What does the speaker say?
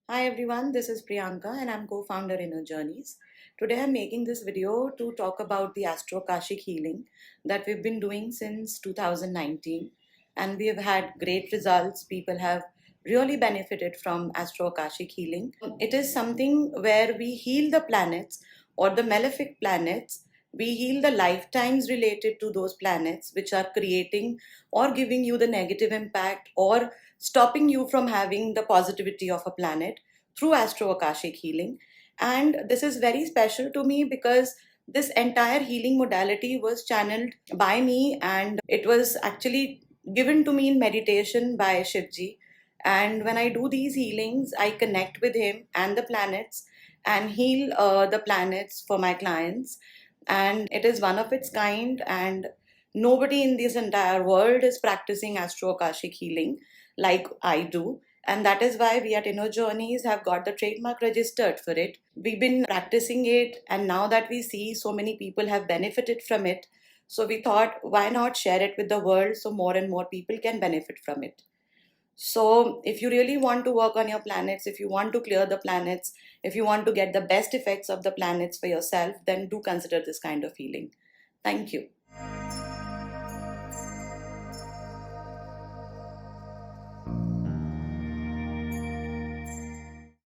Hi everyone, this is Priyanka and I'm co-founder Inner Journeys. Today I'm making this video to talk about the Astro Akashic Healing that we've been doing since 2019, and we have had great results. People have really benefited from Astro Akashic Healing. It is something where we heal the planets or the malefic planets. We heal the lifetimes related to those planets which are creating or giving you the negative impact or stopping you from having the positivity of a planet through Astro Akashic Healing. And this is very special to me because this entire healing modality was channeled by me, and it was actually given to me in meditation by Shivji. And when I do these healings, I connect with him and the planets and heal the planets for my clients. And it is one of its kind, and nobody in this entire world is practicing Astro Akashic Healing like I do. And that is why we at Inner Journeys have got the trademark registered for it. We've been practicing it, and now that we see so many people have benefited from it, so we thought, why not share it with the world so more and more people can benefit from it? So, if you really want to work on your planets, if you want to clear the planets, if you want to get the best effects of the planets for yourself, then do consider this kind of healing. Thank you.